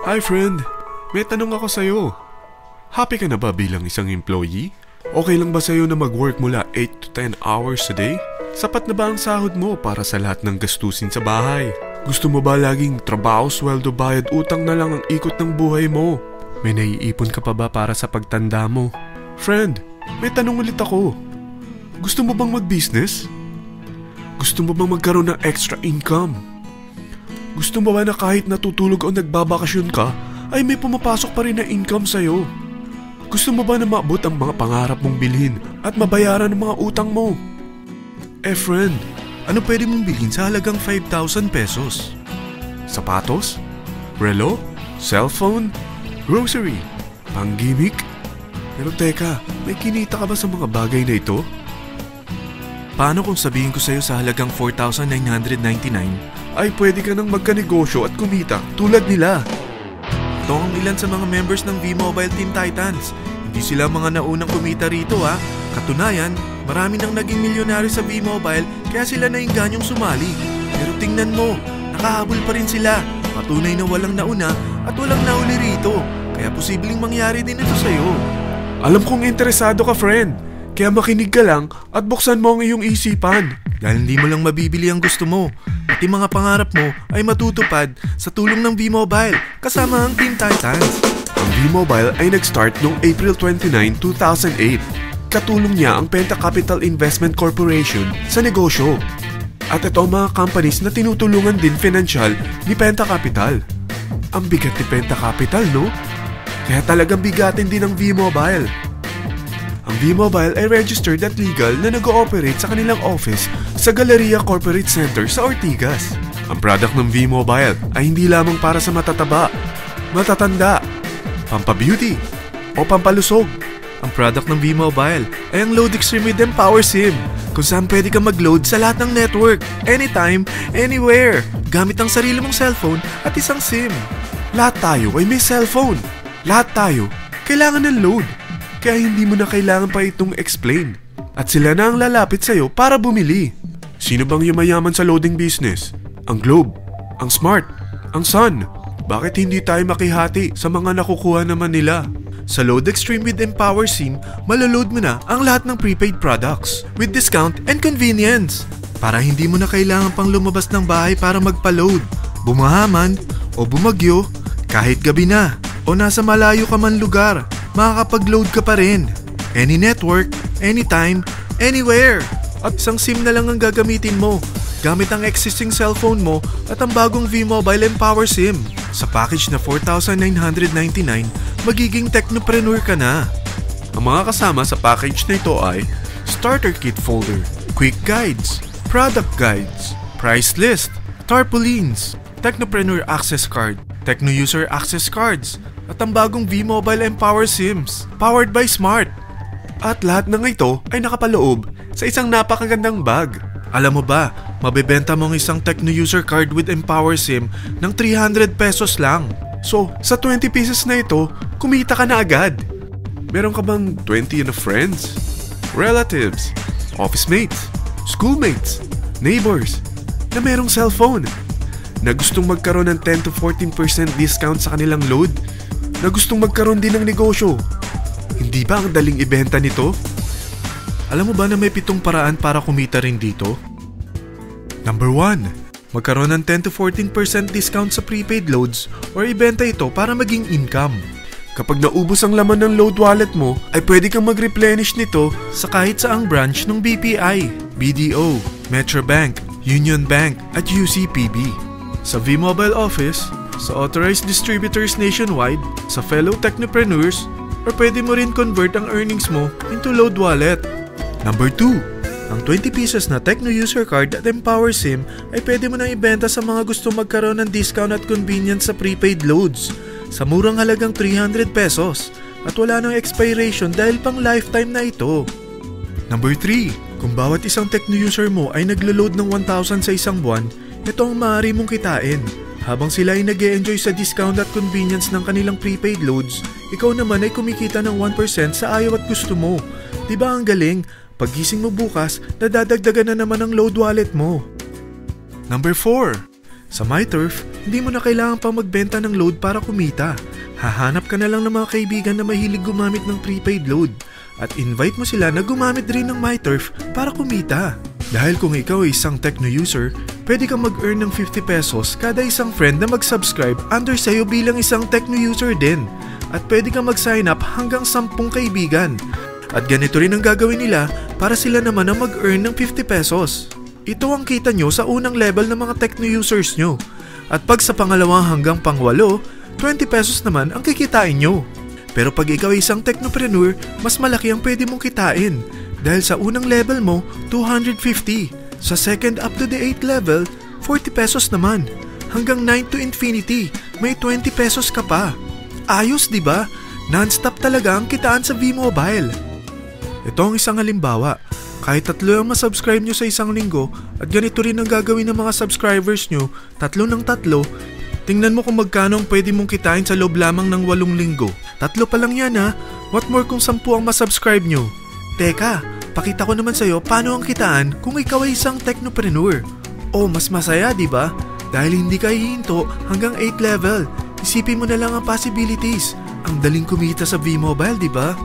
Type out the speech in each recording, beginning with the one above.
Hi friend, may tanong ako sa'yo. Happy ka na ba bilang isang employee? Okay lang ba sa'yo na mag-work mula 8 to 10 hours a day? Sapat na ba ang sahod mo para sa lahat ng gastusin sa bahay? Gusto mo ba laging trabaho, sweldo, bayad, utang na lang ang ikot ng buhay mo? May naiipon ka pa ba para sa pagtanda mo? Friend, may tanong ulit ako. Gusto mo bang mag-business? Gusto mo bang magkaroon ng extra income? Gusto mo ba na kahit natutulog o nagbabakasyon ka, ay may pumapasok pa rin na income sa'yo? Gusto mo ba na maabot ang mga pangarap mong bilhin at mabayaran ang mga utang mo? Friend, ano pwede mong bilhin sa halagang 5,000 pesos? Sapatos? Relo? Cellphone? Grocery? Pang-gimmick? Pero teka, may kinita ka ba sa mga bagay na ito? Paano kung sabihin ko sa'yo sa halagang 4,999 ay pwede ka nang magkanegosyo at kumita tulad nila? Ito ang ilan sa mga members ng V-Mobile Team Titans. Hindi sila mga naunang kumita rito ha. Katunayan, marami nang naging milyonaryo sa V-Mobile kaya sila naingganyong sumali. Pero tingnan mo, nakahabol pa rin sila. Patunay na walang nauna at walang nauli rito. Kaya posibleng mangyari din ito sa'yo. Alam kong interesado ka, friend. Kaya makinig ka lang at buksan mo ang iyong isipan. Dahil hindi mo lang mabibili ang gusto mo. Pati mga pangarap mo ay matutupad sa tulong ng V-Mobile kasama ang Team Titans. Ang V-Mobile ay nag-start noong April 29, 2008. Katulong niya ang Penta Capital Investment Corporation sa negosyo. At ito ang mga companies na tinutulungan din financial ni Penta Capital. Ang bigat ni Penta Capital, no? Kaya talagang bigatin din ang V-Mobile. Ang V-Mobile ay registered at legal na nag-ooperate sa kanilang office sa Galleria Corporate Center sa Ortigas. Ang product ng V-Mobile ay hindi lamang para sa matataba, matatanda, pampabeauty, o pampalusog. Ang product ng V-Mobile ay ang Load Extreme with Empower SIM, kung saan pwede ka mag-load sa lahat ng network, anytime, anywhere, gamit ang sarili mong cellphone at isang SIM. Lahat tayo ay may cellphone. Lahat tayo kailangan ng load. Kaya hindi mo na kailangan pa itong explain. At sila na ang lalapit sa'yo para bumili. Sino bang yumayaman sa loading business? Ang Globe, ang Smart, ang Sun. Bakit hindi tayo makihati sa mga nakukuha naman nila? Sa Load Extreme with Empower SIM, maloload mo na ang lahat ng prepaid products with discount and convenience. Para hindi mo na kailangan pang lumabas ng bahay para magpa-load. Bumahaman o bumagyo, kahit gabi na o nasa malayo ka man lugar, makakapag-load ka pa rin. Any network, anytime, anywhere. At isang SIM na lang ang gagamitin mo gamit ang existing cellphone mo at ang bagong V-Mobile Empower SIM. Sa package na 4,999, magiging technopreneur ka na. Ang mga kasama sa package na ito ay Starter Kit Folder, Quick Guides, Product Guides, Price List, Tarpaulins, Technopreneur Access Card, Techno User Access Cards, at ang bagong V-Mobile Empower SIMs, powered by Smart. At lahat ng ito ay nakapaloob sa isang napakagandang bag. Alam mo ba, mabebenta mo ang isang Techno User Card with Empower SIM ng 300 pesos lang. So, sa 20 pieces na ito, kumita ka na agad. Meron ka bang 20 na friends, relatives, office mates, schoolmates, neighbors, na merong cellphone, na gustong magkaroon ng 10 to 14% discount sa kanilang load, na gustong magkaroon din ng negosyo? Hindi ba ang daling ibenta nito? Alam mo ba na may 7 paraan para kumita rin dito? Number 1. Magkaroon ng 10 to 14% discount sa prepaid loads or ibenta ito para maging income. Kapag naubos ang laman ng load wallet mo, ay pwede kang mag-replenish nito sa kahit saang branch ng BPI, BDO, Metrobank, Union Bank at UCPB. Sa V-Mobile Office, sa authorized distributors nationwide, sa fellow technopreneurs, or pwede mo rin convert ang earnings mo into load wallet. Number 2. Ang 20 pieces na Techno User Card at Empower SIM ay pwede mo nang ibenta sa mga gusto magkaroon ng discount at convenience sa prepaid loads sa murang halagang 300 pesos at wala nang expiration dahil pang lifetime na ito. Number 3. Kung bawat isang Techno user mo ay naglo-load ng 1,000 sa isang buwan, ito ang maaari mong kitain. Habang sila ay nag-e-enjoy sa discount at convenience ng kanilang prepaid loads, ikaw naman ay kumikita ng 1% sa ayaw at gusto mo. Diba ang galing? Paggising mo bukas, nadadagdagan na naman ang load wallet mo. Number 4. Sa MyTurf, hindi mo na kailangan pang magbenta ng load para kumita. Hahanap ka na lang ng mga kaibigan na mahilig gumamit ng prepaid load at invite mo sila na gumamit rin ng MyTurf para kumita. Dahil kung ikaw ay isang Tecno user, pwede kang mag-earn ng 50 pesos kada isang friend na mag-subscribe under sa'yo bilang isang Tecno user din. At pwede kang mag-sign up hanggang 10 kaibigan. At ganito rin ang gagawin nila para sila naman ang mag-earn ng 50 pesos. Ito ang kita nyo sa unang level ng mga Tecno users nyo. At pag sa pangalawa hanggang pang-8, 20 pesos naman ang kikitain nyo. Pero pag ikaw ay isang technopreneur, mas malaki ang pwede mong kitain. Dahil sa unang level mo, 250. Sa second up to the 8th level, 40 pesos naman. Hanggang 9 to infinity, may 20 pesos ka pa. Ayos, di ba? Non-stop talaga ang kitaan sa V-Mobile. Ito ang isang halimbawa. Kahit 3 ang masubscribe nyo sa isang linggo at ganito rin ang gagawin ng mga subscribers nyo, 3 ng 3, tingnan mo kung magkano ang pwede mong kitain sa loob lamang ng 8 linggo. 3 pa lang yan ha. What more kung 10 ang masubscribe nyo? Teka, pakita ko naman sa'yo paano ang kitaan kung ikaw ay isang technopreneur. Oh, mas masaya, di ba? Dahil hindi ka hihinto hanggang 8th level. Isipin mo na lang ang possibilities. Ang daling kumita sa V-Mobile, di ba?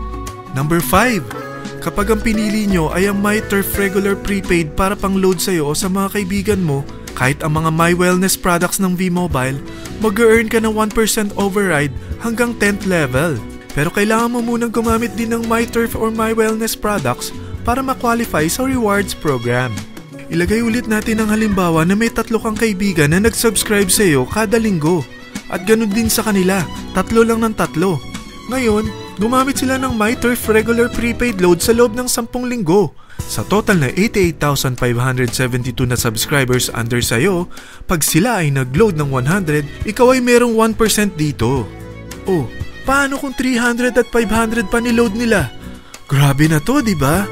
Number 5. Kapag ang pinili nyo ay ang MyTurf regular prepaid para pang-load sa'yo o sa mga kaibigan mo, kahit ang mga My Wellness products ng V-Mobile, mag-earn ka ng 1% override hanggang 10th level. Pero kailangan mo munang gumamit din ng MyTurf or My Wellness products para ma-qualify sa rewards program. Ilagay ulit natin ang halimbawa na may 3 kang kaibigan na nag-subscribe sa iyo kada linggo. At ganun din sa kanila, 3 lang ng 3. Ngayon, gumamit sila ng MyTurf regular prepaid load sa loob ng 10 linggo. Sa total na 88,572 na subscribers under sa'yo, pag sila ay nag-load ng 100, ikaw ay merong 1% dito. Oh, paano kung 300 at 500 pa niload nila? Grabe na to, di ba?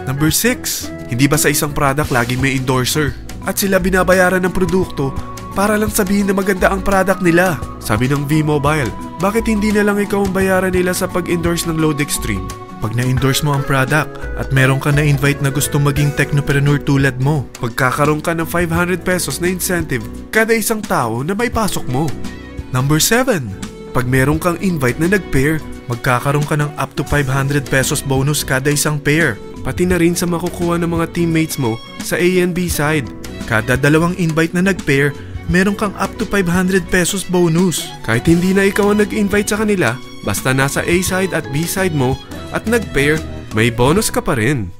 Number 6. Hindi ba sa isang product laging may endorser? At sila binabayaran ng produkto para lang sabihin na maganda ang product nila. Sabi ng V-Mobile, bakit hindi na lang ikaw ang bayaran nila sa pag-endorse ng Load Extreme? Pag na-endorse mo ang product at meron ka na-invite na gustong maging technopreneur tulad mo, magkakaroon ka ng 500 pesos na incentive kada isang tao na may pasok mo. Number 7. Pag meron kang invite na nag-pair, magkakaroon ka ng up to 500 pesos bonus kada isang pair. Pati na rin sa makukuha ng mga teammates mo sa A and B side. Kada 2 invite na nag-pair, meron kang up to 500 pesos bonus. Kahit hindi na ikaw ang nag-invite sa kanila, basta nasa A side at B side mo at nag-pair, may bonus ka pa rin.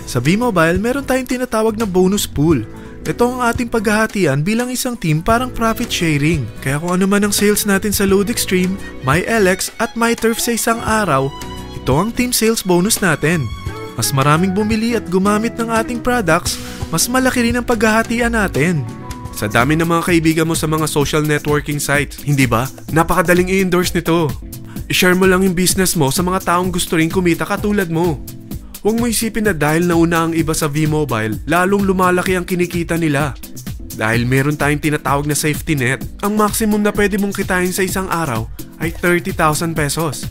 Sa V-Mobile, meron tayong tinatawag na bonus pool. Ito ang ating paghahatian bilang isang team parang profit sharing. Kaya kung ano man ang sales natin sa Load Extreme, MyLX at MyTurf sa isang araw, ito ang team sales bonus natin. Mas maraming bumili at gumamit ng ating products, mas malaki rin ang paghahatian natin. Sa dami ng mga kaibigan mo sa mga social networking sites, hindi ba? Napakadaling i-endorse nito. I-share mo lang yung business mo sa mga taong gusto rin kumita katulad mo. Huwag mo isipin na dahil nauna ang iba sa V-Mobile, lalong lumalaki ang kinikita nila. Dahil meron tayong tinatawag na safety net, ang maximum na pwede mong kitain sa isang araw ay 30,000 pesos.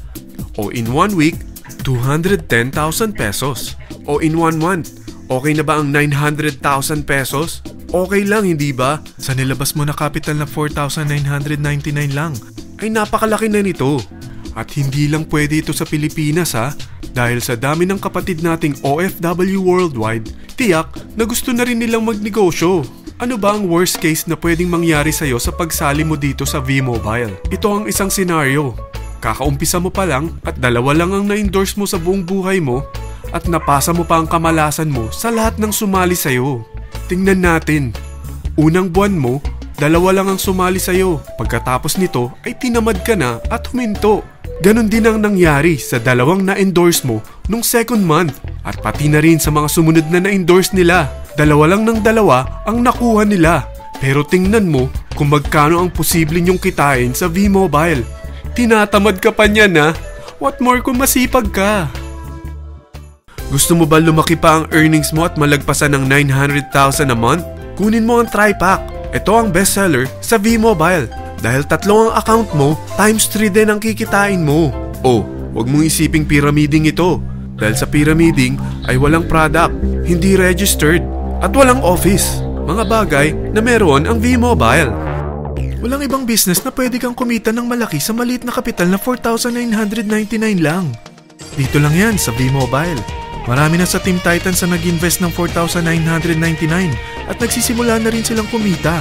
O in 1 week, 210,000 pesos. O in 1 month, okay na ba ang 900,000 pesos? Okay lang, hindi ba? Sa nilabas mo na capital na 4,999 lang, ay napakalaki na nito. At hindi lang pwede ito sa Pilipinas ha, dahil sa dami ng kapatid nating OFW worldwide, tiyak na gusto na rin nilang magnegosyo. Ano ba ang worst case na pwedeng mangyari sa'yo sa pagsali mo dito sa V-Mobile? Ito ang isang senaryo. Kakaumpisa mo pa lang at 2 lang ang na-endorse mo sa buong buhay mo at napasa mo pa ang kamalasan mo sa lahat ng sumali sa'yo. Tingnan natin. Unang buwan mo, 2 lang ang sumali sa'yo. Pagkatapos nito ay tinamad ka na at huminto. Ganon din ang nangyari sa 2 na-endorse mo nung second month at pati na rin sa mga sumunod na na-endorse nila. 2 lang ng 2 ang nakuha nila. Pero tingnan mo kung magkano ang posible nyong kitain sa V-Mobile. Tinatamad ka pa niyan ha? What more kung masipag ka? Gusto mo ba lumaki pa ang earnings mo at malagpasan ng 900,000 a month? Kunin mo ang TriPack. Ito ang bestseller sa V-Mobile. Dahil 3 ang account mo, times 3 din ang kikitain mo. Oh, wag mong isiping pyramiding ito. Dahil sa pyramiding ay walang product, hindi registered, at walang office. mga bagay na meron ang V-Mobile. Walang ibang business na pwede kang kumita ng malaki sa maliit na kapital na 4,999 lang. Dito lang yan sa V-Mobile. Marami na sa Team Titans na nag-invest ng 4,999 at nagsisimula na rin silang kumita.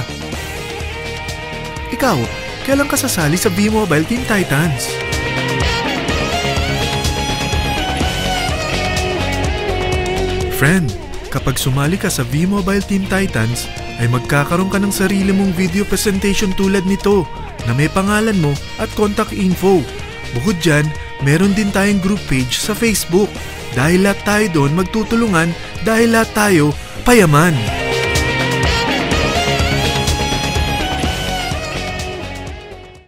Ikaw, kailan ka sasali sa V-Mobile Team Titans? Friend, kapag sumali ka sa V-Mobile Team Titans, ay magkakaroon ka ng sarili mong video presentation tulad nito na may pangalan mo at contact info. Bukod dyan, meron din tayong group page sa Facebook. Dahil lahat tayo doon magtutulungan dahil lahat tayo payaman.